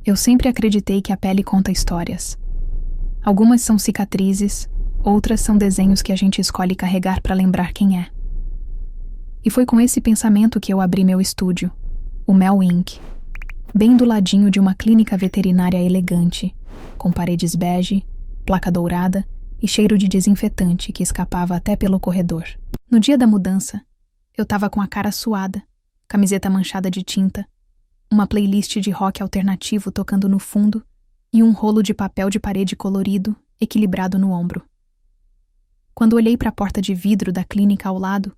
Eu sempre acreditei que a pele conta histórias. Algumas são cicatrizes, outras são desenhos que a gente escolhe carregar para lembrar quem é. E foi com esse pensamento que eu abri meu estúdio, o Mel Inc., bem do ladinho de uma clínica veterinária elegante, com paredes bege, placa dourada e cheiro de desinfetante que escapava até pelo corredor. No dia da mudança, eu tava com a cara suada, camiseta manchada de tinta, uma playlist de rock alternativo tocando no fundo e um rolo de papel de parede colorido equilibrado no ombro. Quando olhei para a porta de vidro da clínica ao lado,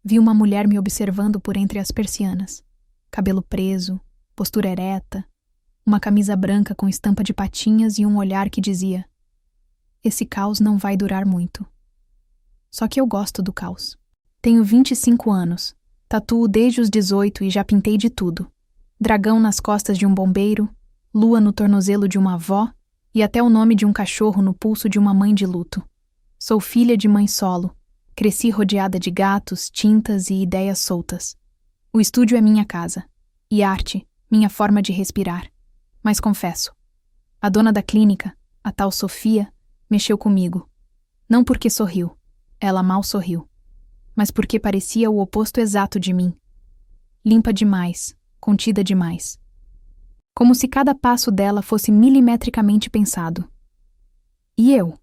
vi uma mulher me observando por entre as persianas. Cabelo preso, postura ereta, uma camisa branca com estampa de patinhas e um olhar que dizia: esse caos não vai durar muito. Só que eu gosto do caos. Tenho 25 anos, tatuo desde os 18 e já pintei de tudo. Dragão nas costas de um bombeiro, lua no tornozelo de uma avó e até o nome de um cachorro no pulso de uma mãe de luto. Sou filha de mãe solo. Cresci rodeada de gatos, tintas e ideias soltas. O estúdio é minha casa. E arte, minha forma de respirar. Mas confesso, a dona da clínica, a tal Sofia, mexeu comigo. Não porque sorriu. Ela mal sorriu. Mas porque parecia o oposto exato de mim. Limpa demais, contida demais. Como se cada passo dela fosse milimetricamente pensado. E eu?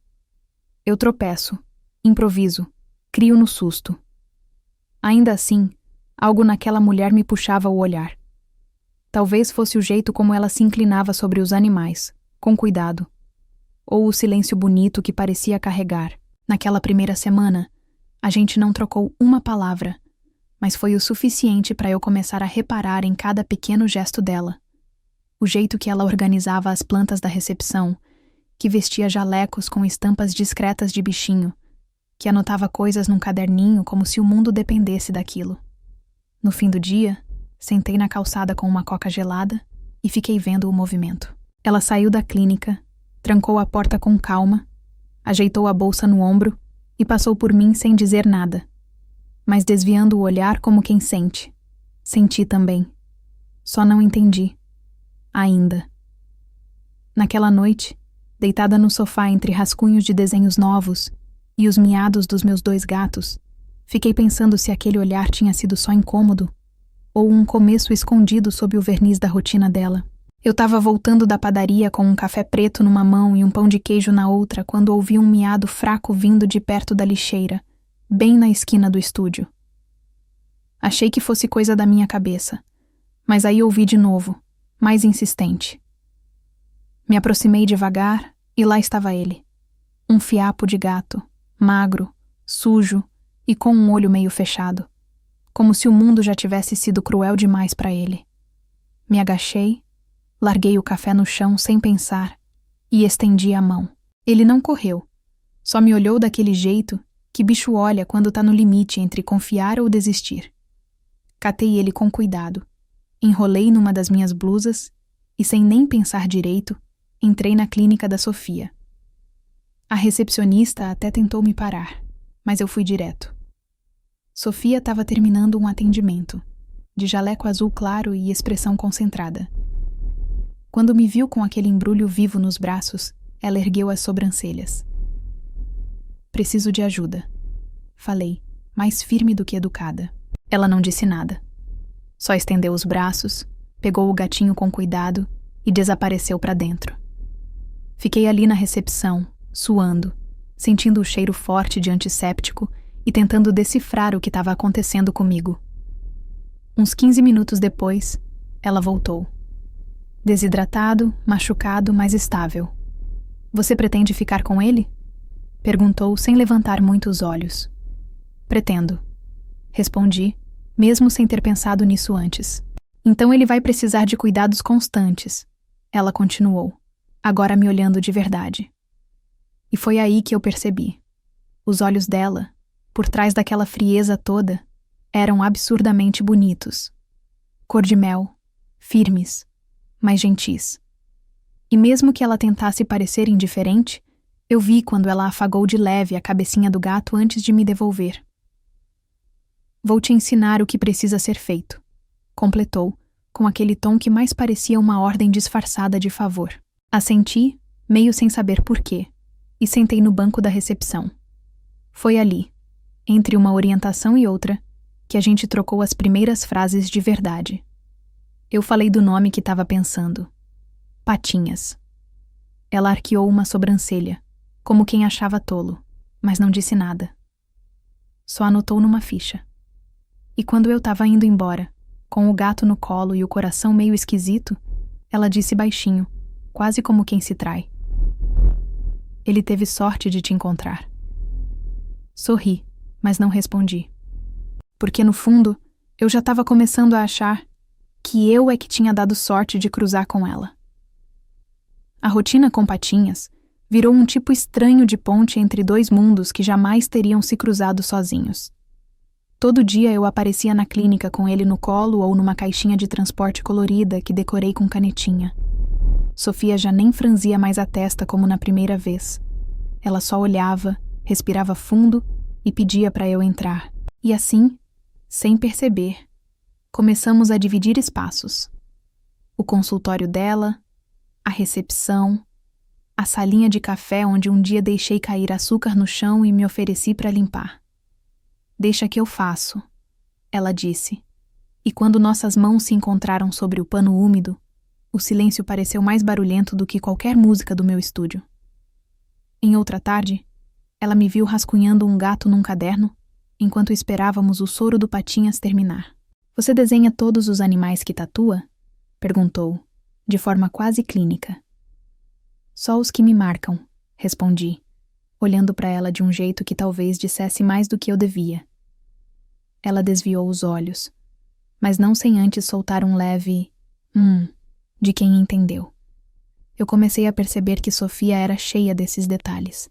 Eu tropeço, improviso, crio no susto. Ainda assim, algo naquela mulher me puxava o olhar. Talvez fosse o jeito como ela se inclinava sobre os animais, com cuidado. Ou o silêncio bonito que parecia carregar. Naquela primeira semana, a gente não trocou uma palavra, mas foi o suficiente para eu começar a reparar em cada pequeno gesto dela. O jeito que ela organizava as plantas da recepção, que vestia jalecos com estampas discretas de bichinho, que anotava coisas num caderninho como se o mundo dependesse daquilo. No fim do dia, sentei na calçada com uma coca gelada e fiquei vendo o movimento. Ela saiu da clínica, trancou a porta com calma, ajeitou a bolsa no ombro e passou por mim sem dizer nada, mas desviando o olhar como quem sente. Senti também. Só não entendi. Ainda. Naquela noite, deitada no sofá entre rascunhos de desenhos novos e os miados dos meus 2 gatos, fiquei pensando se aquele olhar tinha sido só incômodo ou um começo escondido sob o verniz da rotina dela. Eu estava voltando da padaria com um café preto numa mão e um pão de queijo na outra quando ouvi um miado fraco vindo de perto da lixeira, bem na esquina do estúdio. Achei que fosse coisa da minha cabeça, mas aí ouvi de novo, mais insistente. Me aproximei devagar e lá estava ele. Um fiapo de gato, magro, sujo e com um olho meio fechado, como se o mundo já tivesse sido cruel demais para ele. Me agachei, larguei o café no chão sem pensar e estendi a mão. Ele não correu, só me olhou daquele jeito que bicho olha quando tá no limite entre confiar ou desistir. Catei ele com cuidado, enrolei numa das minhas blusas e, sem nem pensar direito, entrei na clínica da Sofia. A recepcionista até tentou me parar, mas eu fui direto. Sofia estava terminando um atendimento, de jaleco azul claro e expressão concentrada. Quando me viu com aquele embrulho vivo nos braços, ela ergueu as sobrancelhas. Preciso de ajuda, falei, mais firme do que educada. Ela não disse nada. Só estendeu os braços, pegou o gatinho com cuidado e desapareceu para dentro. Fiquei ali na recepção, suando, sentindo o cheiro forte de antisséptico e tentando decifrar o que estava acontecendo comigo. Uns 15 minutos depois, ela voltou. Desidratado, machucado, mas estável. Você pretende ficar com ele? Perguntou sem levantar muito os olhos. Pretendo. Respondi, mesmo sem ter pensado nisso antes. Então ele vai precisar de cuidados constantes. Ela continuou, agora me olhando de verdade. E foi aí que eu percebi. Os olhos dela, por trás daquela frieza toda, eram absurdamente bonitos. Cor de mel, firmes, mas gentis. E mesmo que ela tentasse parecer indiferente, eu vi quando ela afagou de leve a cabecinha do gato antes de me devolver. Vou te ensinar o que precisa ser feito, completou, com aquele tom que mais parecia uma ordem disfarçada de favor. Assenti, meio sem saber porquê, e sentei no banco da recepção. Foi ali, entre uma orientação e outra, que a gente trocou as primeiras frases de verdade. Eu falei do nome que estava pensando. Patinhas. Ela arqueou uma sobrancelha, como quem achava tolo, mas não disse nada. Só anotou numa ficha. E quando eu estava indo embora, com o gato no colo e o coração meio esquisito, ela disse baixinho, quase como quem se trai: "Ele teve sorte de te encontrar." Sorri, mas não respondi. Porque no fundo, eu já estava começando a achar que eu é que tinha dado sorte de cruzar com ela. A rotina com Patinhas virou um tipo estranho de ponte entre dois mundos que jamais teriam se cruzado sozinhos. Todo dia eu aparecia na clínica com ele no colo ou numa caixinha de transporte colorida que decorei com canetinha. Sofia já nem franzia mais a testa como na primeira vez. Ela só olhava, respirava fundo e pedia para eu entrar. E assim, sem perceber, começamos a dividir espaços. O consultório dela, a recepção, a salinha de café onde um dia deixei cair açúcar no chão e me ofereci para limpar. "Deixa que eu faço", ela disse. E quando nossas mãos se encontraram sobre o pano úmido, o silêncio pareceu mais barulhento do que qualquer música do meu estúdio. Em outra tarde, ela me viu rascunhando um gato num caderno, enquanto esperávamos o soro do Patinhas terminar. "Você desenha todos os animais que tatua?" perguntou, de forma quase clínica. "Só os que me marcam", respondi, olhando para ela de um jeito que talvez dissesse mais do que eu devia. Ela desviou os olhos, mas não sem antes soltar um leve de quem entendeu. Eu comecei a perceber que Sofia era cheia desses detalhes.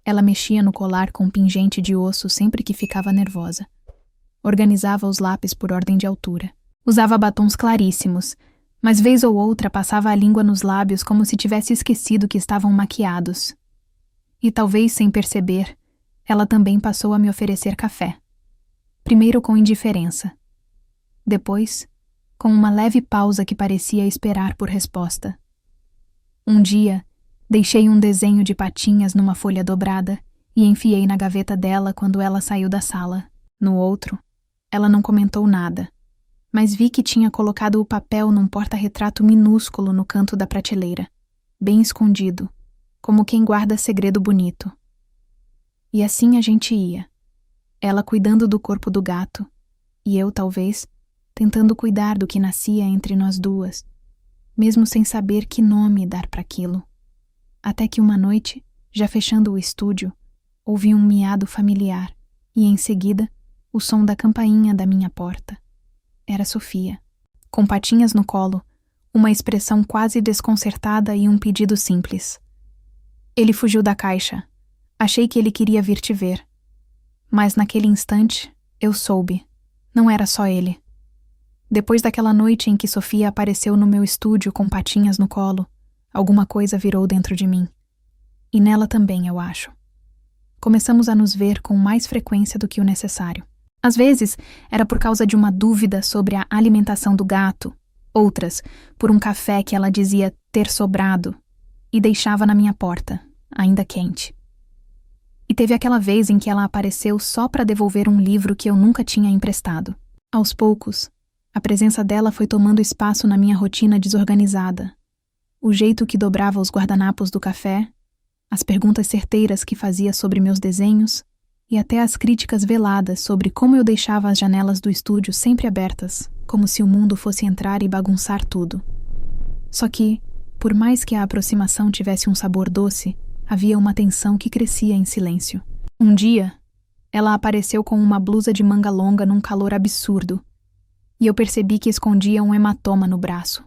Ela mexia no colar com pingente de osso sempre que ficava nervosa. Organizava os lápis por ordem de altura. Usava batons claríssimos, mas vez ou outra passava a língua nos lábios como se tivesse esquecido que estavam maquiados. E talvez sem perceber, ela também passou a me oferecer café. Primeiro com indiferença. Depois, com uma leve pausa que parecia esperar por resposta. Um dia, deixei um desenho de Patinhas numa folha dobrada e enfiei na gaveta dela quando ela saiu da sala. No outro, ela não comentou nada, mas vi que tinha colocado o papel num porta-retrato minúsculo no canto da prateleira, bem escondido, como quem guarda segredo bonito. E assim a gente ia, ela cuidando do corpo do gato, e eu, talvez, tentando cuidar do que nascia entre nós duas, mesmo sem saber que nome dar para aquilo. Até que uma noite, já fechando o estúdio, ouvi um miado familiar e, em seguida, o som da campainha da minha porta. Era Sofia, com Patinhas no colo, uma expressão quase desconcertada e um pedido simples. "Ele fugiu da caixa. Achei que ele queria vir te ver." Mas naquele instante, eu soube. Não era só ele. Depois daquela noite em que Sofia apareceu no meu estúdio com Patinhas no colo, alguma coisa virou dentro de mim. E nela também, eu acho. Começamos a nos ver com mais frequência do que o necessário. Às vezes, era por causa de uma dúvida sobre a alimentação do gato, outras, por um café que ela dizia ter sobrado e deixava na minha porta, ainda quente. E teve aquela vez em que ela apareceu só para devolver um livro que eu nunca tinha emprestado. Aos poucos, a presença dela foi tomando espaço na minha rotina desorganizada. O jeito que dobrava os guardanapos do café, as perguntas certeiras que fazia sobre meus desenhos e até as críticas veladas sobre como eu deixava as janelas do estúdio sempre abertas, como se o mundo fosse entrar e bagunçar tudo. Só que, por mais que a aproximação tivesse um sabor doce, havia uma tensão que crescia em silêncio. Um dia, ela apareceu com uma blusa de manga longa num calor absurdo, e eu percebi que escondia um hematoma no braço.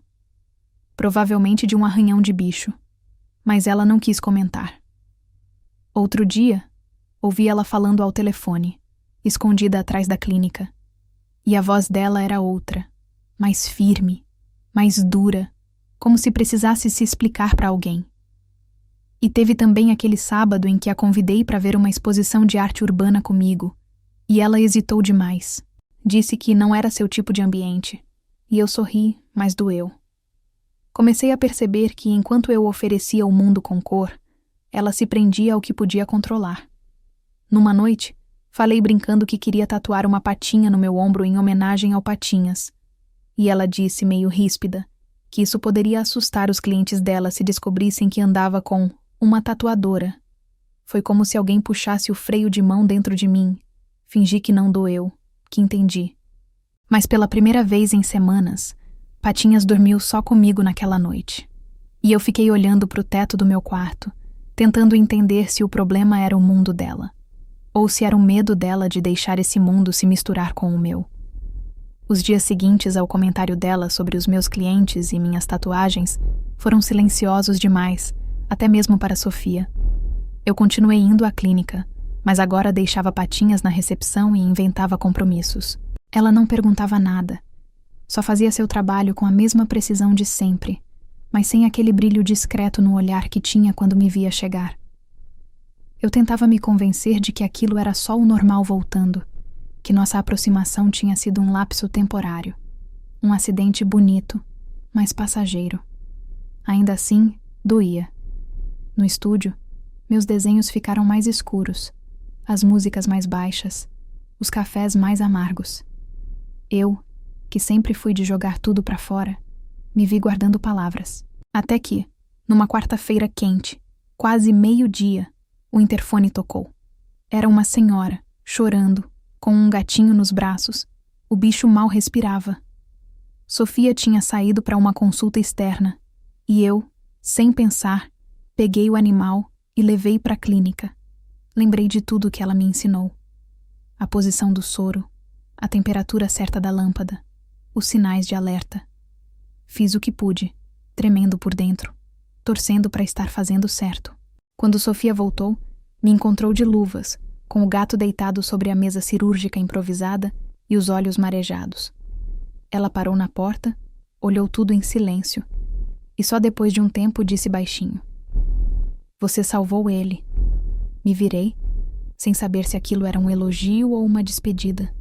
Provavelmente de um arranhão de bicho, mas ela não quis comentar. Outro dia, ouvi ela falando ao telefone, escondida atrás da clínica, e a voz dela era outra, mais firme, mais dura, como se precisasse se explicar para alguém. E teve também aquele sábado em que a convidei para ver uma exposição de arte urbana comigo, e ela hesitou demais. Disse que não era seu tipo de ambiente, E eu sorri, mas doeu. Comecei a perceber que, enquanto eu oferecia o mundo com cor, ela se prendia ao que podia controlar. Numa noite, falei brincando que queria tatuar uma patinha no meu ombro em homenagem ao Patinhas. E ela disse, meio ríspida, que isso poderia assustar os clientes dela se descobrissem que andava com uma tatuadora. Foi como se alguém puxasse o freio de mão dentro de mim. Fingi que não doeu, que entendi. Mas pela primeira vez em semanas, Patinhas dormiu só comigo naquela noite. E eu fiquei olhando para o teto do meu quarto, tentando entender se o problema era o mundo dela, ou se era o medo dela de deixar esse mundo se misturar com o meu. Os dias seguintes ao comentário dela sobre os meus clientes e minhas tatuagens foram silenciosos demais, até mesmo para Sofia. Eu continuei indo à clínica, mas agora deixava Patinhas na recepção e inventava compromissos. Ela não perguntava nada. Só fazia seu trabalho com a mesma precisão de sempre, mas sem aquele brilho discreto no olhar que tinha quando me via chegar. Eu tentava me convencer de que aquilo era só o normal voltando, que nossa aproximação tinha sido um lapso temporário, um acidente bonito, mas passageiro. Ainda assim, doía. No estúdio, meus desenhos ficaram mais escuros, as músicas mais baixas, os cafés mais amargos. Eu, que sempre fui de jogar tudo pra fora, me vi guardando palavras. Até que, numa quarta-feira quente, quase meio-dia, o interfone tocou. Era uma senhora, chorando, com um gatinho nos braços. O bicho mal respirava. Sofia tinha saído para uma consulta externa, e eu, sem pensar, peguei o animal e levei para a clínica. Lembrei de tudo que ela me ensinou. A posição do soro, a temperatura certa da lâmpada, os sinais de alerta. Fiz o que pude, tremendo por dentro, torcendo para estar fazendo certo. Quando Sofia voltou, me encontrou de luvas, com o gato deitado sobre a mesa cirúrgica improvisada e os olhos marejados. Ela parou na porta, olhou tudo em silêncio, e só depois de um tempo disse baixinho: "Você salvou ele." Me virei, sem saber se aquilo era um elogio ou uma despedida.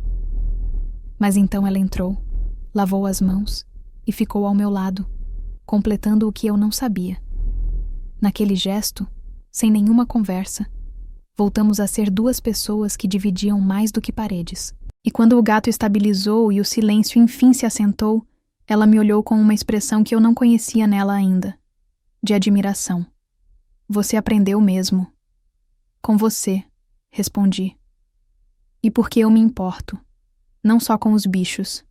Mas então ela entrou, lavou as mãos e ficou ao meu lado, completando o que eu não sabia. Naquele gesto, sem nenhuma conversa, voltamos a ser duas pessoas que dividiam mais do que paredes. E quando o gato estabilizou e o silêncio enfim se assentou, ela me olhou com uma expressão que eu não conhecia nela ainda, de admiração. "Você aprendeu mesmo." "Com você", respondi. "E porque eu me importo, não só com os bichos."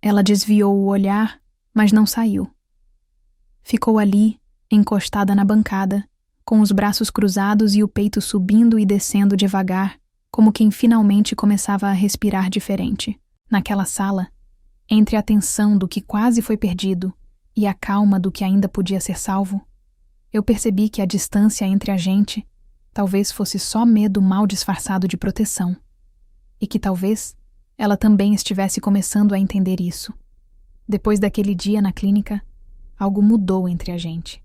Ela desviou o olhar, mas não saiu. Ficou ali, encostada na bancada, com os braços cruzados e o peito subindo e descendo devagar, como quem finalmente começava a respirar diferente. Naquela sala, entre a tensão do que quase foi perdido e a calma do que ainda podia ser salvo, eu percebi que a distância entre a gente talvez fosse só medo mal disfarçado de proteção, e que talvez ela também estivesse começando a entender isso. Depois daquele dia na clínica, algo mudou entre a gente.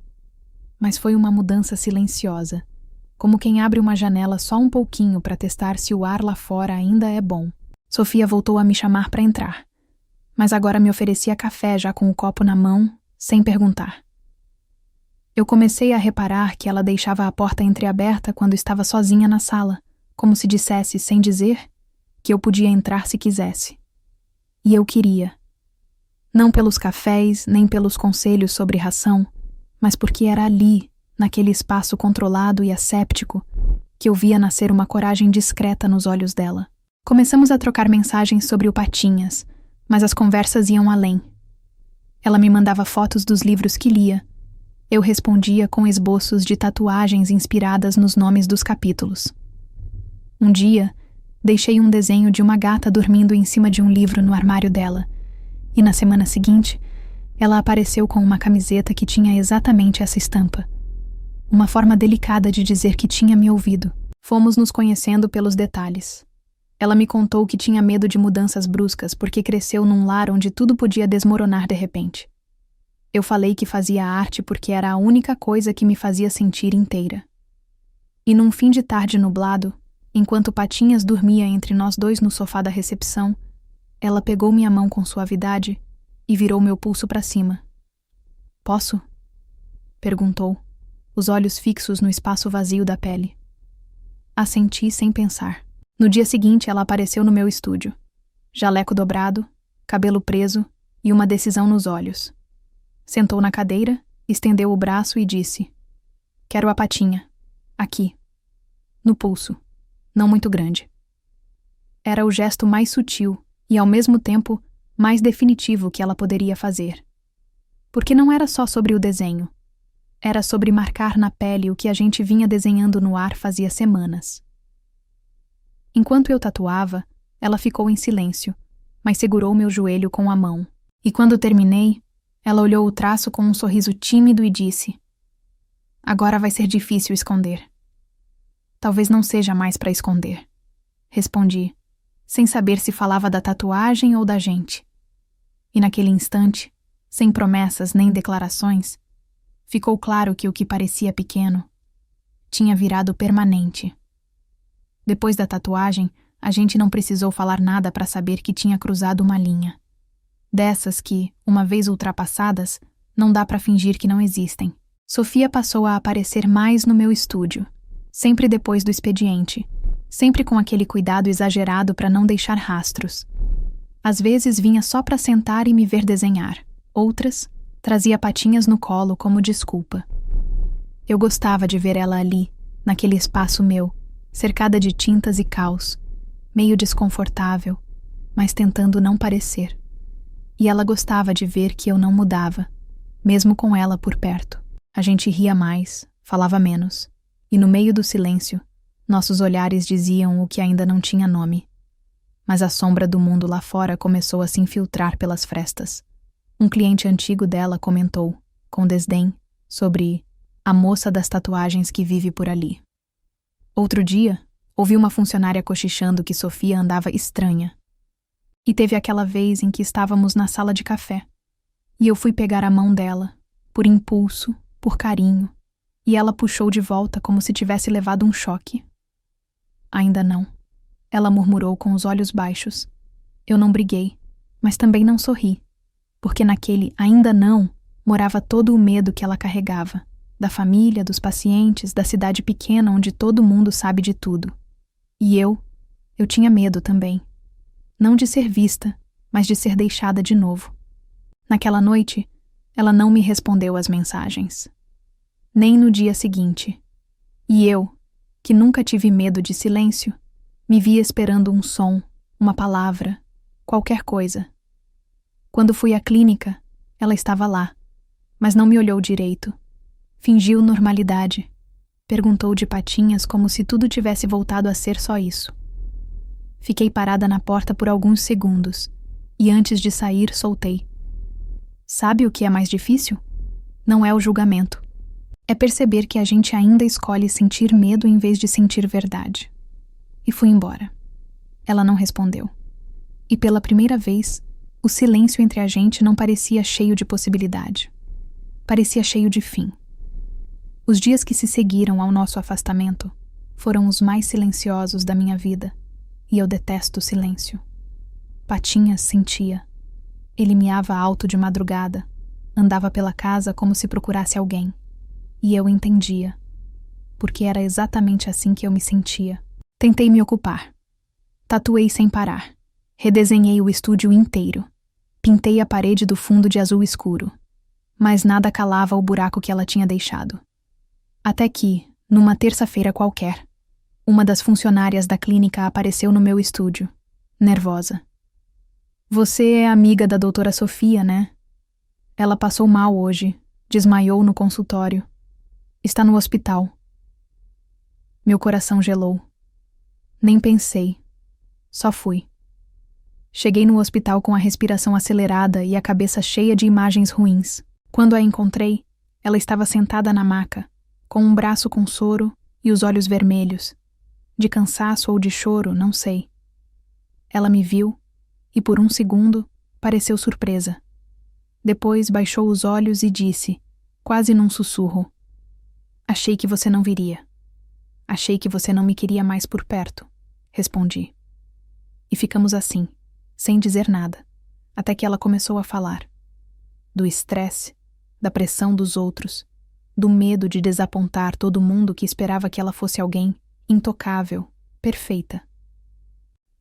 Mas foi uma mudança silenciosa, como quem abre uma janela só um pouquinho para testar se o ar lá fora ainda é bom. Sofia voltou a me chamar para entrar, mas agora me oferecia café já com o copo na mão, sem perguntar. Eu comecei a reparar que ela deixava a porta entreaberta quando estava sozinha na sala, como se dissesse, sem dizer, que eu podia entrar se quisesse. E eu queria. Não pelos cafés, nem pelos conselhos sobre ração, mas porque era ali, naquele espaço controlado e asséptico, que eu via nascer uma coragem discreta nos olhos dela. Começamos a trocar mensagens sobre o Patinhas, mas as conversas iam além. Ela me mandava fotos dos livros que lia. Eu respondia com esboços de tatuagens inspiradas nos nomes dos capítulos. Um dia, deixei um desenho de uma gata dormindo em cima de um livro no armário dela, e na semana seguinte, ela apareceu com uma camiseta que tinha exatamente essa estampa. Uma forma delicada de dizer que tinha me ouvido. Fomos nos conhecendo pelos detalhes. Ela me contou que tinha medo de mudanças bruscas porque cresceu num lar onde tudo podia desmoronar de repente. Eu falei que fazia arte porque era a única coisa que me fazia sentir inteira. E num fim de tarde nublado, enquanto Patinhas dormia entre nós dois no sofá da recepção, ela pegou minha mão com suavidade e virou meu pulso para cima. Posso? Perguntou, os olhos fixos no espaço vazio da pele. Assenti sem pensar. No dia seguinte, ela apareceu no meu estúdio. Jaleco dobrado, cabelo preso e uma decisão nos olhos. Sentou na cadeira, estendeu o braço e disse: Quero a patinha. Aqui. No pulso. Não muito grande. Era o gesto mais sutil e, ao mesmo tempo, mais definitivo que ela poderia fazer. Porque não era só sobre o desenho. Era sobre marcar na pele o que a gente vinha desenhando no ar fazia semanas. Enquanto eu tatuava, ela ficou em silêncio, mas segurou meu joelho com a mão. E quando terminei, ela olhou o traço com um sorriso tímido e disse: Agora vai ser difícil esconder. Talvez não seja mais para esconder. Respondi, sem saber se falava da tatuagem ou da gente. E naquele instante, sem promessas nem declarações, ficou claro que o que parecia pequeno tinha virado permanente. Depois da tatuagem, a gente não precisou falar nada para saber que tinha cruzado uma linha. Dessas que, uma vez ultrapassadas, não dá para fingir que não existem. Sofia passou a aparecer mais no meu estúdio, sempre depois do expediente, sempre com aquele cuidado exagerado para não deixar rastros. Às vezes vinha só para sentar e me ver desenhar. Outras, trazia patinhas no colo como desculpa. Eu gostava de ver ela ali, naquele espaço meu, cercada de tintas e caos, meio desconfortável, mas tentando não parecer. E ela gostava de ver que eu não mudava, mesmo com ela por perto. A gente ria mais, falava menos, e no meio do silêncio, nossos olhares diziam o que ainda não tinha nome. Mas a sombra do mundo lá fora começou a se infiltrar pelas frestas. Um cliente antigo dela comentou, com desdém, sobre a moça das tatuagens que vive por ali. Outro dia, ouvi uma funcionária cochichando que Sofia andava estranha. E teve aquela vez em que estávamos na sala de café, e eu fui pegar a mão dela, por impulso, por carinho, e ela puxou de volta como se tivesse levado um choque. Ainda não, ela murmurou com os olhos baixos. Eu não briguei, mas também não sorri, porque naquele ainda não morava todo o medo que ela carregava, da família, dos pacientes, da cidade pequena onde todo mundo sabe de tudo. E eu tinha medo também. Não de ser vista, mas de ser deixada de novo. Naquela noite, ela não me respondeu às mensagens. Nem no dia seguinte. E eu, que nunca tive medo de silêncio, me via esperando um som, uma palavra, qualquer coisa. Quando fui à clínica, ela estava lá, mas não me olhou direito. Fingiu normalidade. Perguntou de patinhas como se tudo tivesse voltado a ser só isso. Fiquei parada na porta por alguns segundos, e antes de sair, soltei. Sabe o que é mais difícil? Não é o julgamento. É perceber que a gente ainda escolhe sentir medo em vez de sentir verdade. E fui embora. Ela não respondeu. E pela primeira vez, o silêncio entre a gente não parecia cheio de possibilidade. Parecia cheio de fim. Os dias que se seguiram ao nosso afastamento foram os mais silenciosos da minha vida, e eu detesto o silêncio. Patinhas sentia. Ele miava alto de madrugada, andava pela casa como se procurasse alguém. E eu entendia, porque era exatamente assim que eu me sentia. Tentei me ocupar. Tatuei sem parar. Redesenhei o estúdio inteiro. Pintei a parede do fundo de azul escuro. Mas nada calava o buraco que ela tinha deixado. Até que, numa terça-feira qualquer, uma das funcionárias da clínica apareceu no meu estúdio, nervosa. Você é amiga da doutora Sofia, né? Ela passou mal hoje, desmaiou no consultório. Está no hospital. Meu coração gelou. Nem pensei. Só fui. Cheguei no hospital com a respiração acelerada e a cabeça cheia de imagens ruins. Quando a encontrei, ela estava sentada na maca, com um braço com soro e os olhos vermelhos. De cansaço ou de choro, não sei. Ela me viu e, por um segundo, pareceu surpresa. Depois baixou os olhos e disse, quase num sussurro: Achei que você não viria. Achei que você não me queria mais por perto, respondi. E ficamos assim, sem dizer nada, até que ela começou a falar. do estresse, da pressão dos outros, do medo de desapontar todo mundo que esperava que ela fosse alguém intocável, perfeita.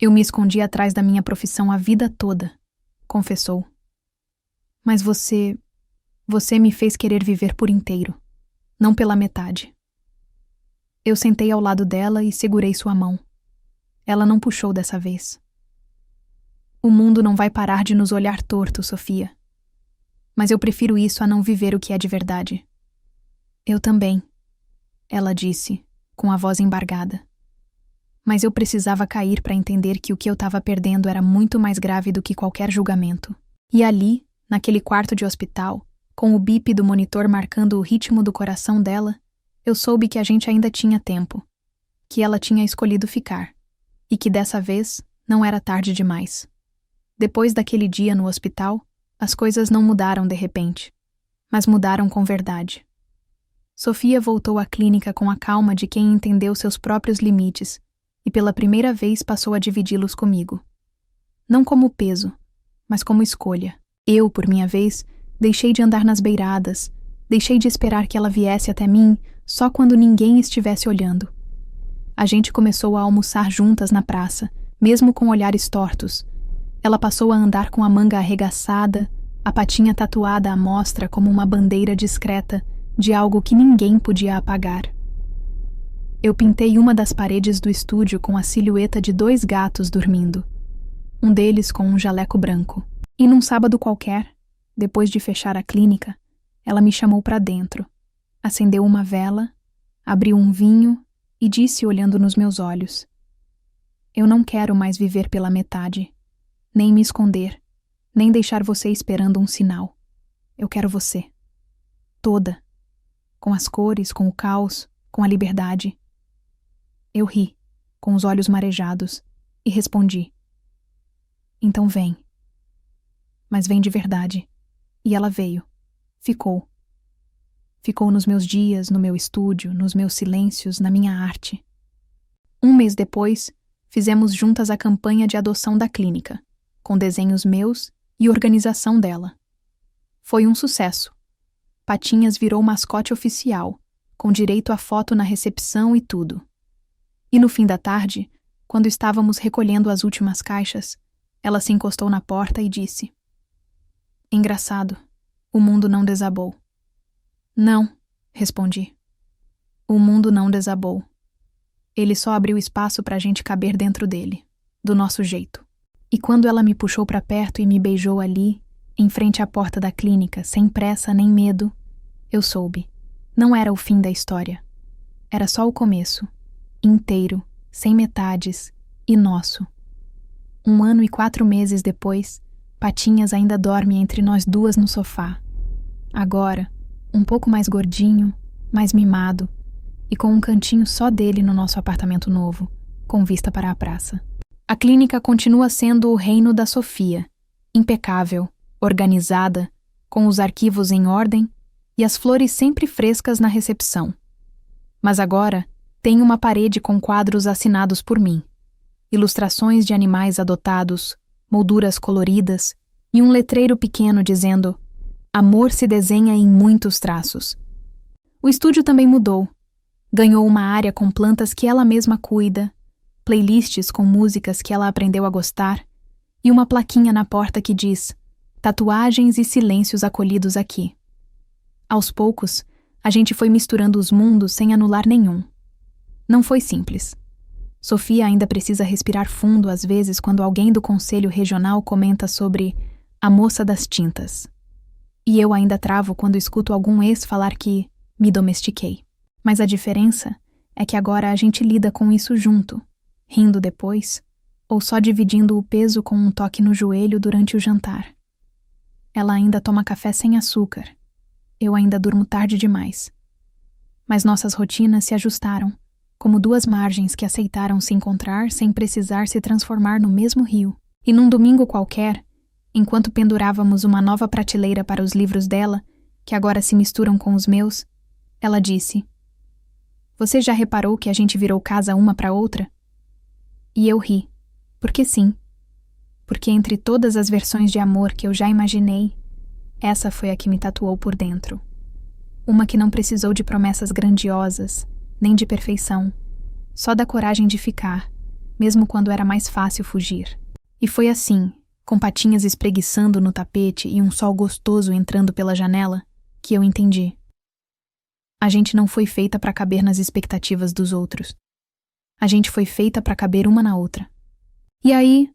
Eu me escondi atrás da minha profissão a vida toda, confessou. Mas você me fez querer viver por inteiro, não pela metade. Eu sentei ao lado dela e segurei sua mão. Ela não puxou dessa vez. O mundo não vai parar de nos olhar torto, Sofia. Mas eu prefiro isso a não viver o que é de verdade. Eu também, ela disse, com a voz embargada. Mas eu precisava cair para entender que o que eu estava perdendo era muito mais grave do que qualquer julgamento. E ali, naquele quarto de hospital, com o bip do monitor marcando o ritmo do coração dela, eu soube que a gente ainda tinha tempo, que ela tinha escolhido ficar, e que dessa vez não era tarde demais. Depois daquele dia no hospital, as coisas não mudaram de repente, mas mudaram com verdade. Sofia voltou à clínica com a calma de quem entendeu seus próprios limites e pela primeira vez passou a dividi-los comigo. Não como peso, mas como escolha. Eu, por minha vez, deixei de andar nas beiradas, deixei de esperar que ela viesse até mim só quando ninguém estivesse olhando. A gente começou a almoçar juntas na praça, mesmo com olhares tortos. Ela passou a andar com a manga arregaçada, a patinha tatuada à mostra como uma bandeira discreta de algo que ninguém podia apagar. Eu pintei uma das paredes do estúdio com a silhueta de 2 gatos dormindo, um deles com um jaleco branco. E num sábado qualquer, depois de fechar a clínica, ela me chamou para dentro, acendeu uma vela, abriu um vinho e disse olhando nos meus olhos: eu não quero mais viver pela metade, nem me esconder, nem deixar você esperando um sinal. Eu quero você. Toda. Com as cores, com o caos, com a liberdade. Eu ri, com os olhos marejados, e respondi: então vem. Mas vem de verdade. E ela veio. Ficou. Ficou nos meus dias, no meu estúdio, nos meus silêncios, na minha arte. 1 mês depois, fizemos juntas a campanha de adoção da clínica, com desenhos meus e organização dela. Foi um sucesso. Patinhas virou mascote oficial, com direito a foto na recepção e tudo. E no fim da tarde, quando estávamos recolhendo as últimas caixas, ela se encostou na porta e disse: engraçado, o mundo não desabou. Não, respondi. O mundo não desabou. Ele só abriu espaço para a gente caber dentro dele, do nosso jeito. E quando ela me puxou para perto e me beijou ali, em frente à porta da clínica, sem pressa nem medo, eu soube. Não era o fim da história. Era só o começo. Inteiro, sem metades, e nosso. 1 ano e 4 meses depois, Patinhas ainda dorme entre nós duas no sofá. Agora, um pouco mais gordinho, mais mimado, e com um cantinho só dele no nosso apartamento novo, com vista para a praça. A clínica continua sendo o reino da Sofia, impecável, organizada, com os arquivos em ordem e as flores sempre frescas na recepção. Mas agora tem uma parede com quadros assinados por mim, ilustrações de animais adotados, molduras coloridas e um letreiro pequeno dizendo: amor se desenha em muitos traços. O estúdio também mudou. Ganhou uma área com plantas que ela mesma cuida, playlists com músicas que ela aprendeu a gostar e uma plaquinha na porta que diz: tatuagens e silêncios acolhidos aqui. Aos poucos, a gente foi misturando os mundos sem anular nenhum. Não foi simples. Sofia ainda precisa respirar fundo às vezes quando alguém do conselho regional comenta sobre a moça das tintas. E eu ainda travo quando escuto algum ex falar que me domestiquei. Mas a diferença é que agora a gente lida com isso junto, rindo depois, ou só dividindo o peso com um toque no joelho durante o jantar. Ela ainda toma café sem açúcar. Eu ainda durmo tarde demais. Mas nossas rotinas se ajustaram, como 2 margens que aceitaram se encontrar sem precisar se transformar no mesmo rio. E num domingo qualquer, enquanto pendurávamos uma nova prateleira para os livros dela, que agora se misturam com os meus, ela disse: você já reparou que a gente virou casa uma para outra? E eu ri, porque sim. Porque entre todas as versões de amor que eu já imaginei, Essa foi a que me tatuou por dentro. Uma que não precisou de promessas grandiosas, nem de perfeição, só da coragem de ficar, mesmo quando era mais fácil fugir. E foi assim, com patinhas espreguiçando no tapete e um sol gostoso entrando pela janela, que eu entendi. A gente não foi feita para caber nas expectativas dos outros. A gente foi feita para caber uma na outra. E aí,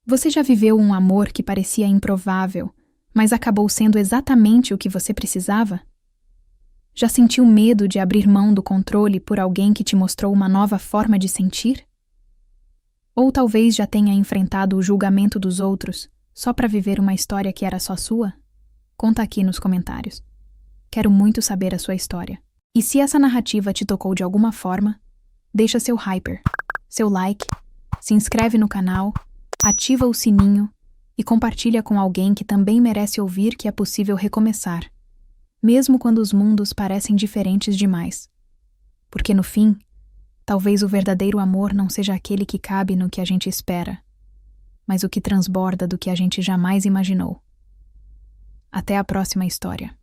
você já viveu um amor que parecia improvável, mas acabou sendo exatamente o que você precisava? Já sentiu medo de abrir mão do controle por alguém que te mostrou uma nova forma de sentir? Ou talvez já tenha enfrentado o julgamento dos outros só para viver uma história que era só sua? Conta aqui nos comentários. Quero muito saber a sua história. E se essa narrativa te tocou de alguma forma, deixa seu hyper, seu like, se inscreve no canal, ativa o sininho e compartilha com alguém que também merece ouvir que é possível recomeçar, mesmo quando os mundos parecem diferentes demais. Porque no fim, talvez o verdadeiro amor não seja aquele que cabe no que a gente espera, mas o que transborda do que a gente jamais imaginou. Até a próxima história.